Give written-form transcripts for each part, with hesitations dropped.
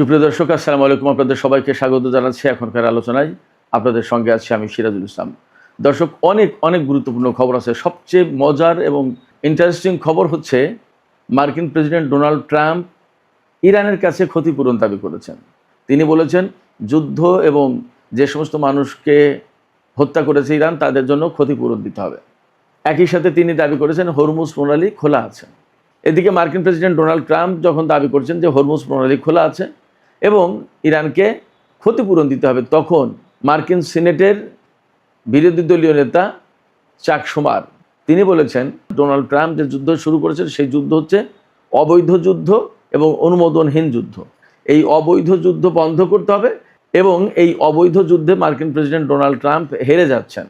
সুপ্রিয় দর্শক, আসসালামু আলাইকুম। আপনাদের সবাইকে স্বাগত জানাচ্ছি এখনকার আলোচনায়। আপনাদের সঙ্গে আছি আমি সিরাজুল ইসলাম। দর্শক, অনেক গুরুত্বপূর্ণ খবর আছে। সবচেয়ে মজার এবং ইন্টারেস্টিং খবর হচ্ছে মার্কিন প্রেসিডেন্ট ডোনাল্ড ট্রাম্প ইরানের কাছে ক্ষতিপূরণ দাবি করেছেন। তিনি বলেছেন যুদ্ধ এবং যে সমস্ত মানুষকে হত্যা করেছে ইরান তাদের জন্য ক্ষতিপূরণ দিতে হবে। একই সাথে তিনি দাবি করেছেন হরমুজ প্রণালী খোলা আছে। এদিকে মার্কিন প্রেসিডেন্ট ডোনাল্ড ট্রাম্প যখন দাবি করছেন যে হরমুজ প্রণালী খোলা আছে এবং ইরানকে ক্ষতিপূরণ দিতে হবে, তখন মার্কিন সিনেটের বিরোধী দলীয় নেতা চাক শুমার তিনি বলেছেন ডোনাল্ড ট্রাম্প যে যুদ্ধ শুরু করেছেন সেই যুদ্ধ হচ্ছে অবৈধ যুদ্ধ এবং অনুমোদনহীন যুদ্ধ। এই অবৈধ যুদ্ধ বন্ধ করতে হবে এবং এই অবৈধ যুদ্ধে মার্কিন প্রেসিডেন্ট ডোনাল্ড ট্রাম্প হেরে যাচ্ছেন।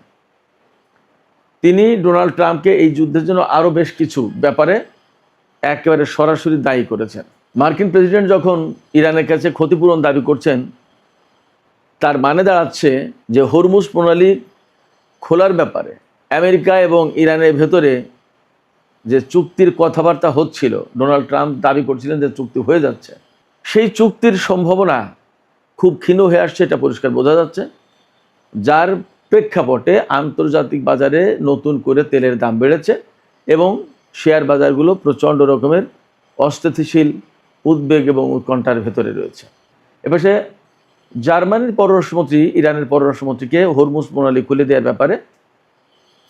তিনি ডোনাল্ড ট্রাম্পকে এই যুদ্ধের জন্য আরও বেশ কিছু ব্যাপারে একেবারে সরাসরি দায়ী করেছেন। মার্কিন প্রেসিডেন্ট যখন ইরানের কাছে ক্ষতিপূরণ দাবি করছেন, তার মানে দাঁড়াচ্ছে যে হরমুজ প্রণালী খোলার ব্যাপারে আমেরিকা এবং ইরানের ভেতরে যে চুক্তির কথাবার্তা হচ্ছিল, ডোনাল্ড ট্রাম্প দাবি করছিলেন যে চুক্তি হয়ে যাচ্ছে, সেই চুক্তির সম্ভাবনা খুব ক্ষীণ হয়ে আসছে, এটা পরিষ্কার বোঝা যাচ্ছে। যার প্রেক্ষাপটে আন্তর্জাতিক বাজারে নতুন করে তেলের দাম বেড়েছে এবং শেয়ার বাজারগুলো প্রচণ্ড রকমের অস্থিতিশীল, উদ্বেগ এবং উৎকণ্ঠার ভেতরে রয়েছে। এপাশে জার্মানির পররাষ্ট্রমন্ত্রী ইরানের পররাষ্ট্রমন্ত্রীকে হরমুজ প্রণালী খুলে দেওয়ার ব্যাপারে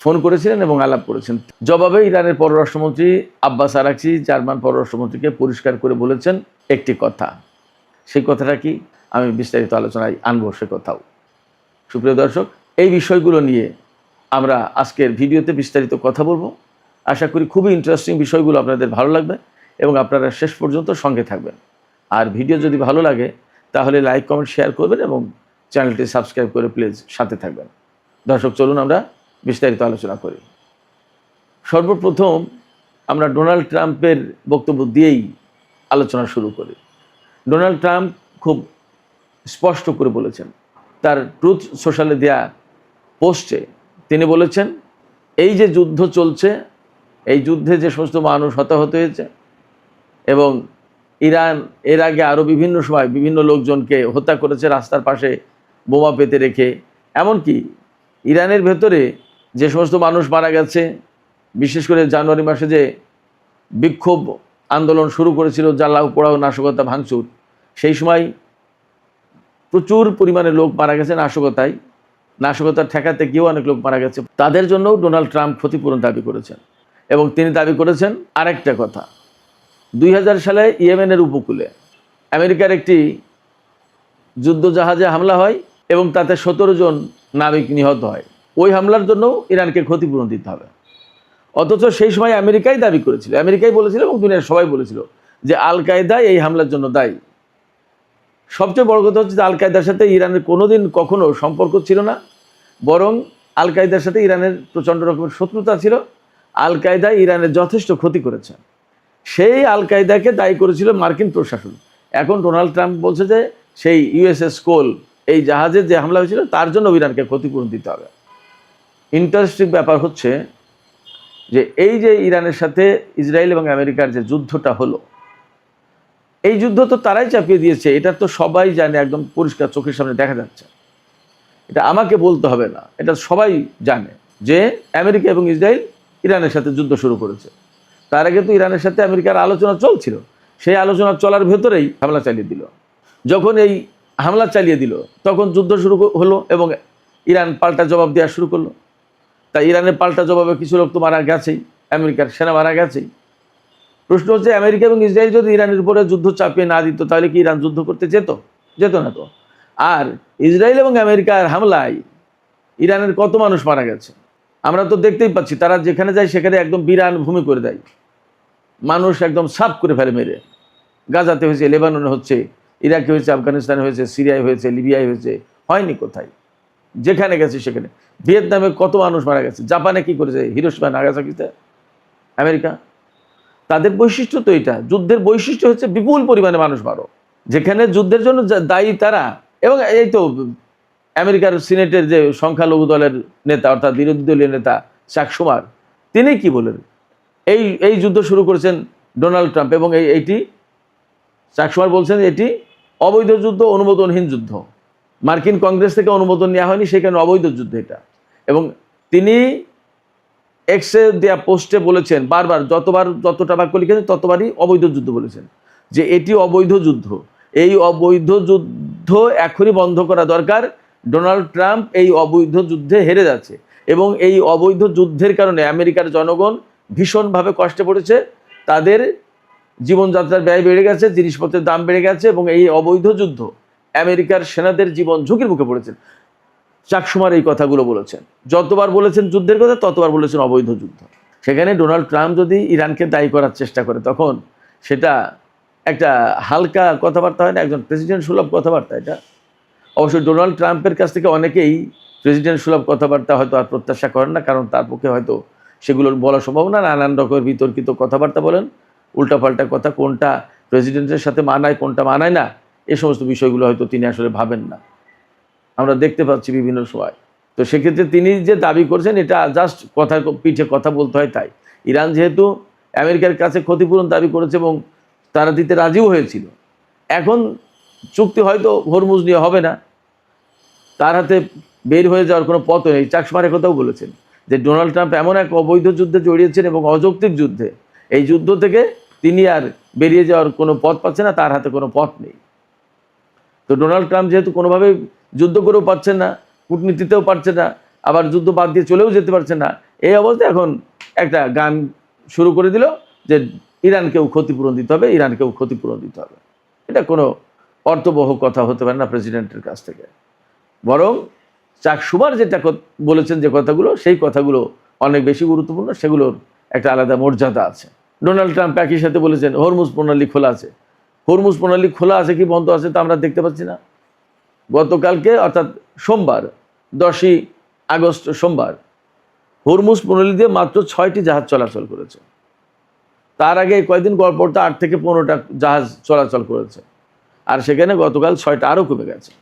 ফোন করেছিলেন এবং আলাপ করেছেন। জবাবে ইরানের পররাষ্ট্রমন্ত্রী আব্বাস আরাকচি জার্মান পররাষ্ট্রমন্ত্রীকে পরিষ্কার করে বলেছেন একটি কথা। সেই কথাটা কি, আমি বিস্তারিত আলোচনায় আনবো সে কথাও। সুপ্রিয় দর্শক, এই বিষয়গুলো নিয়ে আমরা আজকের ভিডিওতে বিস্তারিত কথা বলবো। আশা করি খুবই ইন্টারেস্টিং বিষয়গুলো আপনাদের ভালো লাগবে এবং আপনারা শেষ পর্যন্ত সঙ্গে থাকবেন। আর ভিডিও যদি ভালো লাগে তাহলে লাইক, কমেন্ট, শেয়ার করবেন এবং চ্যানেলটি সাবস্ক্রাইব করে প্লিজ সাথে থাকবেন। দর্শক, চলুন আমরা বিস্তারিত আলোচনা করি। সর্বপ্রথম আমরা ডোনাল্ড ট্রাম্পের বক্তব্য দিয়েই আলোচনা শুরু করি। ডোনাল্ড ট্রাম্প খুব স্পষ্ট করে বলেছেন, তার ট্রুথ সোশ্যালে দেয়া পোস্টে তিনি বলেছেন এই যে যুদ্ধ চলছে, এই যুদ্ধে যে সমস্ত মানুষ হতাহত হয়েছে এবং ইরান এর আগে আরও বিভিন্ন সময় বিভিন্ন লোকজনকে হত্যা করেছে রাস্তার পাশে বোমা পেতে রেখে, এমনকি ইরানের ভেতরে যে সমস্ত মানুষ মারা গেছে, বিশেষ করে জানুয়ারি মাসে যে বিক্ষোভ আন্দোলন শুরু করেছিল, জ্বালাও পোড়াও, নাশকতা, ভাঙচুর, সেই সময় প্রচুর পরিমাণে লোক মারা গেছে নাশকতা ঠেকাতে গিয়েও অনেক লোক মারা গেছে। তাদের জন্যও ডোনাল্ড ট্রাম্প ক্ষতিপূরণ দাবি করেছেন এবং তিনি দাবি করেছেন আরেকটা কথা। 2000 সালে ইয়েমেনের উপকূলে আমেরিকার একটি যুদ্ধজাহাজে হামলা হয় এবং তাতে 17 জন নাবিক নিহত হয়। ওই হামলার জন্য ইরানকে ক্ষতিপূরণ দিতে হবে। অথচ সেই সময় আমেরিকাই দাবি করেছিল, আমেরিকাই বলেছিল এবং দুনিয়ার সবাই বলেছিল যে আল কায়দা এই হামলার জন্য দায়ী। সবচেয়ে বড় কথা হচ্ছে যে আল কায়দার সাথে ইরানের কখনো সম্পর্ক ছিল না, বরং আল কায়দার সাথে ইরানের প্রচণ্ড রকমের শত্রুতা ছিল। আল কায়দা ইরানের যথেষ্ট ক্ষতি করেছে, সেই আল কায়দাকে দায়ী করেছিল মার্কিন প্রশাসন। এখন ডোনাল্ড ট্রাম্প বলছে যে সেই ইউএসএস কোল, এই জাহাজের যে হামলা হয়েছিল তার জন্য ইরানকে ক্ষতিপূরণ দিতে হবে। ইন্টারেস্টিং ব্যাপার হচ্ছে যে এই যে ইরানের সাথে ইসরায়েল এবং আমেরিকার যে যুদ্ধটা হলো, এই যুদ্ধ তো তারাই চাপিয়ে দিয়েছে, এটা তো সবাই জানে, একদম পরিষ্কার চোখের সামনে দেখা যাচ্ছে। এটা আমাকে বলতে হবে না, এটা সবাই জানে যে আমেরিকা এবং ইসরায়েল ইরানের সাথে যুদ্ধ শুরু করেছে। তার আগে তো ইরানের সাথে আমেরিকার আলোচনা চলছিল, সেই আলোচনা চলার ভেতরেই হামলা চালিয়ে দিল। যখন এই হামলা চালিয়ে দিল তখন যুদ্ধ শুরু হলো এবং ইরান পাল্টা জবাব দেওয়া শুরু করলো। তাই ইরানের পাল্টা জবাবে কিছু লোক তো মারা গেছেই, আমেরিকার সেনা মারা গেছেই। প্রশ্ন হচ্ছে আমেরিকা এবং ইসরায়েল যদি ইরানের উপরে যুদ্ধ চাপিয়ে না দিত তাহলে কি ইরান যুদ্ধ করতে যেত না তো। আর ইসরায়েল এবং আমেরিকার হামলায় ইরানের কত মানুষ মারা গেছে আমরা তো দেখতেই পাচ্ছি। তারা যেখানে যায় সেখানে একদম বিরান ভূমি করে দেয়, মানুষ একদম সাফ করে ফেলে মেরে। গাজাতে হয়েছে, লেবাননে হচ্ছে, ইরাকে হয়েছে, আফগানিস্তানে হয়েছে, সিরিয়ায় হয়েছে, লিবিয়ায় হয়েছে, হয়নি কোথায়, যেখানে গেছে সেখানে। ভিয়েতনামে কত মানুষ মারা গেছে, জাপানে কি করেছে, হিরোশিমা নাগাসাকিতে আমেরিকা। তাদের বৈশিষ্ট্য তো এটা, যুদ্ধের বৈশিষ্ট্য হচ্ছে বিপুল পরিমাণে মানুষ মারো। যেখানে যুদ্ধের জন্য দায়ী তারা, এবং এই তো আমেরিকার সিনেটের যে সংখ্যালঘু দলের নেতা অর্থাৎ বিরোধী দলীয় নেতা চাক শুমার, তিনি কি বলেন, এই যুদ্ধ শুরু করেছেন ডোনাল্ড ট্রাম্প এবং এইটি চাক শুমার বলছেন এটি অবৈধ যুদ্ধ, অনুমোদনহীন যুদ্ধ। মার্কিন কংগ্রেস থেকে অনুমোদন নেওয়া হয়নি, সেখানে অবৈধ যুদ্ধ এটা। এবং তিনি এক্সে দেয়া পোস্টে বলেছেন, বারবার যতটা বাক্য লিখেছেন ততবারই অবৈধ যুদ্ধ বলেছেন, যে এটি অবৈধ যুদ্ধ। এই অবৈধ যুদ্ধ এখনই বন্ধ করা দরকার। ডোনাল্ড ট্রাম্প এই অবৈধ যুদ্ধে হেরে যাচ্ছে এবং এই অবৈধ যুদ্ধের কারণে আমেরিকার জনগণ ভীষণভাবে কষ্টে পড়েছে। তাদের জীবনযাত্রার ব্যয় বেড়ে গেছে, জিনিসপত্রের দাম বেড়ে গেছে এবং এই অবৈধ যুদ্ধ আমেরিকার সেনাদের জীবন ঝুঁকির মুখে পড়েছেন। চাকসুমার এই কথাগুলো বলেছেন, যতবার বলেছেন যুদ্ধের কথা ততবার বলেছেন অবৈধ যুদ্ধ। সেখানে ডোনাল্ড ট্রাম্প যদি ইরানকে দায়ী করার চেষ্টা করে তখন সেটা একটা হালকা কথাবার্তা হয় না, একজন প্রেসিডেন্ট সুলভ কথাবার্তা এটা। অবশ্যই ডোনাল্ড ট্রাম্পের কাছ থেকে অনেকেই প্রেসিডেন্ট সুলভ কথাবার্তা হয়তো আর প্রত্যাশা করেন না, কারণ তার পক্ষে হয়তো সেগুলোর বলা সম্ভব না। নানান রকমের বিতর্কিত কথাবার্তা বলেন, উল্টাপাল্টা কথা, কোনটা প্রেসিডেন্টের সাথে মানায় কোনটা মানায় না, এই সমস্ত বিষয়গুলো হয়তো তিনি আসলে ভাবেন না, আমরা দেখতে পাচ্ছি বিভিন্ন সময়। তো সেক্ষেত্রে তিনি যে দাবি করছেন এটা জাস্ট কথার পিঠে কথা বলতে হয় তাই। ইরান যেহেতু আমেরিকার কাছে ক্ষতিপূরণ দাবি করেছে এবং তারা দিতে রাজিও হয়েছিল, এখন চুক্তি হয়তো হরমুজ নিয়ে হবে না, তার হাতে বের হয়ে যাওয়ার কোনো পথ নেই। চাকসমার কথাও বলেছেন যে ডোনাল্ড ট্রাম্প এমন এক অবৈধ যুদ্ধে জড়িয়েছেন এবং অযৌক্তিক যুদ্ধে, এই যুদ্ধ থেকে তিনি আর বেরিয়ে যাওয়ার কোনো পথ পাচ্ছে না, তার হাতে কোনো পথ নেই। তো ডোনাল্ড ট্রাম্প যেহেতু কোনোভাবে যুদ্ধ করেও পারছেন না, কূটনীতিতেও পারছে না, আবার যুদ্ধ বাদ দিয়ে চলেও যেতে পারছে না, এই অবস্থায় এখন একটা গান শুরু করে দিল যে ইরানকেও ক্ষতিপূরণ দিতে হবে, ইরানকেও ক্ষতিপূরণ দিতে হবে। এটা কোনো অর্থবহ কথা হতে পারে না প্রেসিডেন্টের কাছ থেকে। বরং চাকসুমার যেটা বলেছেন, যে কথাগুলো, সেই কথাগুলো অনেক বেশি গুরুত্বপূর্ণ, সেগুলোর একটা আলাদা মর্যাদা আছে। ডোনাল্ড ট্রাম্প একই সাথে বলেছেন হরমুজ প্রণালী খোলা আছে। হরমুজ প্রণালী খোলা আছে কি বন্ধ আছে তা আমরা দেখতে পাচ্ছি না। গতকালকে অর্থাৎ সোমবার 10ই আগস্ট সোমবার হরমুজ প্রণালী দিয়ে মাত্র 6টি জাহাজ চলাচল করেছে। তার আগে কয়েকদিন পরপর 8 থেকে 15টা জাহাজ চলাচল করেছে, আর সেখানে গতকাল 6টা আরও কমে গেছে।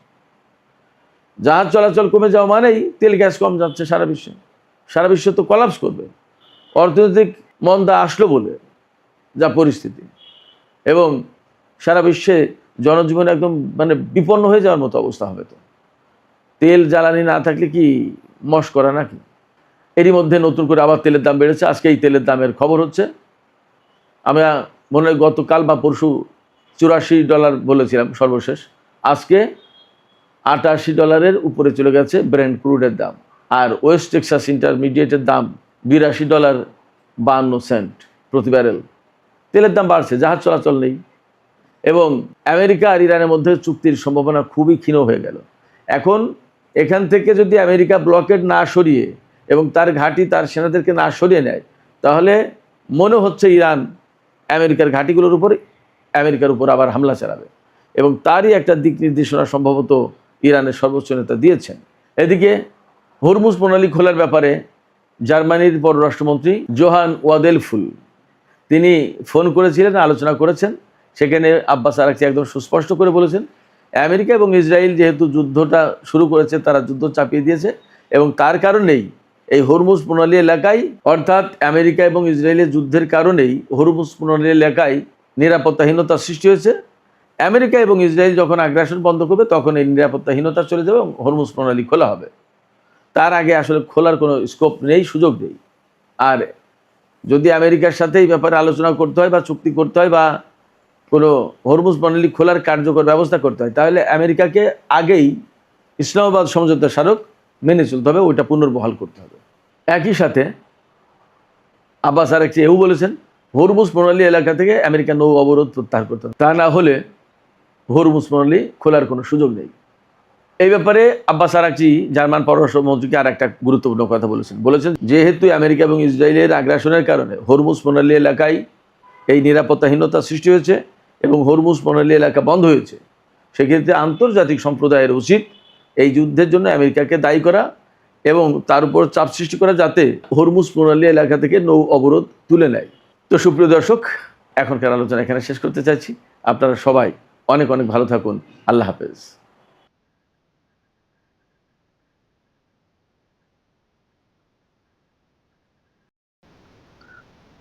জাহাজ চলাচল কমে যাওয়া মানেই তেল গ্যাস কম যাচ্ছে সারা বিশ্বে। সারা বিশ্ব তো কলাপস করবে, অর্থনৈতিক মন্দা আসলো বলে যা পরিস্থিতি, এবং সারা বিশ্বে জনজীবন একদম মানে বিপন্ন হয়ে যাওয়ার মতো অবস্থা হবে। তো তেল জ্বালানি না থাকলে কি মশকরা নাকি? এরই মধ্যে নতুন করে আবার তেলের দাম বেড়েছে। আজকে এই তেলের দামের খবর হচ্ছে, আমরা মনে হয় গতকাল বা পরশু $84 বলেছিলাম সর্বশেষ, আজকে $88 উপরে চলে গেছে ব্রেন্ট ক্রুডের দাম। আর ওয়েস্ট টেক্সাস ইন্টারমিডিয়েটের দাম $82.52 প্রতি ব্যারেল। তেলের দাম বাড়ছে, জাহাজ চলাচল নেই, এবং আমেরিকা আর ইরানের মধ্যে চুক্তির সম্ভাবনা খুবই ক্ষীণ হয়ে গেল। এখন এখান থেকে যদি আমেরিকা ব্লকেড না সরিয়ে এবং তার ঘাঁটি তার সেনাদেরকে না সরিয়ে নেয়, তাহলে মনে হচ্ছে ইরান আমেরিকার ঘাঁটিগুলোর উপর আমেরিকার উপর আবার হামলা চালাবে, এবং তারই একটা দিক নির্দেশনা সম্ভবত ইরানের সর্বোচ্চ নেতা দিয়েছেন। এদিকে হরমুজ প্রণালী খোলার ব্যাপারে জার্মানির পররাষ্ট্রমন্ত্রী জোহান ওয়াদেলফুল তিনি ফোন করেছিলেন, আলোচনা করেছেন। সেখানে আব্বাস আরাকচি একদম সুস্পষ্ট করে বলেছেন, আমেরিকা এবং ইসরায়েল যেহেতু যুদ্ধটা শুরু করেছে, তারা যুদ্ধ চাপিয়ে দিয়েছে, এবং তার কারণেই এই হরমুজ প্রণালী এলাকায়, অর্থাৎ আমেরিকা এবং ইসরায়েলের যুদ্ধের কারণেই হরমুজ প্রণালী এলাকায় নিরাপত্তাহীনতার সৃষ্টি হয়েছে। আমেরিকা এবং ইসরায়েল যখন আগ্রাসন বন্ধ করবে তখন এই নিরাপত্তাহীনতা চলে যাবে এবং হরমুজ প্রণালী খোলা হবে। তার আগে আসলে খোলার কোনো স্কোপ নেই, সুযোগ নেই। আর যদি আমেরিকার সাথে এই ব্যাপারে আলোচনা করতে হয় বা চুক্তি করতে হয় বা কোনো হরমুজ প্রণালী খোলার কার্যকর ব্যবস্থা করতে হয়, তাহলে আমেরিকাকে আগেই ইসলামাবাদ সমঝোতা স্মারক মেনে চলতে হবে, ওইটা পুনর্বহাল করতে হবে। একই সাথে আব্বাস আরাকচি এও বলেছেন, হরমুজ প্রণালী এলাকা থেকে আমেরিকা নৌ অবরোধ প্রত্যাহার করতে হবে, তা না হলে হরমুজ প্রণালী খোলার কোনো সুযোগ নেই। এই ব্যাপারে আব্বাস আরাকচি জার্মান পররাষ্ট্রমন্ত্রীকে আর একটা গুরুত্বপূর্ণ কথা বলেছেন যেহেতু আমেরিকা এবং ইসরায়েলের আগ্রাসনের কারণে হরমুজ প্রণালী এলাকায় এই নিরাপত্তাহীনতা সৃষ্টি হয়েছে এবং হরমুজ প্রণালী এলাকা বন্ধ হয়েছে, সেক্ষেত্রে আন্তর্জাতিক সম্প্রদায়ের উচিত এই যুদ্ধের জন্য আমেরিকাকে দায়ী করা এবং তার উপর চাপ সৃষ্টি করা, যাতে হরমুজ প্রণালী এলাকা থেকে নৌ অবরোধ তুলে নেয়। তো সুপ্রিয় দর্শক, এখনকার আলোচনা এখানে শেষ করতে চাইছি। আপনারা সবাই অনেক অনেক ভালো থাকুন। আল্লাহ হাফেজ।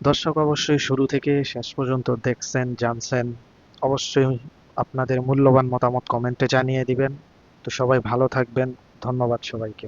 দর্শক অবশ্যই শুরু থেকে শেষ পর্যন্ত দেখছেন, জানছেন। অবশ্যই আপনাদের মূল্যবান মতামত কমেন্টে জানিয়ে দিবেন। তো সবাই ভালো থাকবেন। ধন্যবাদ সবাইকে।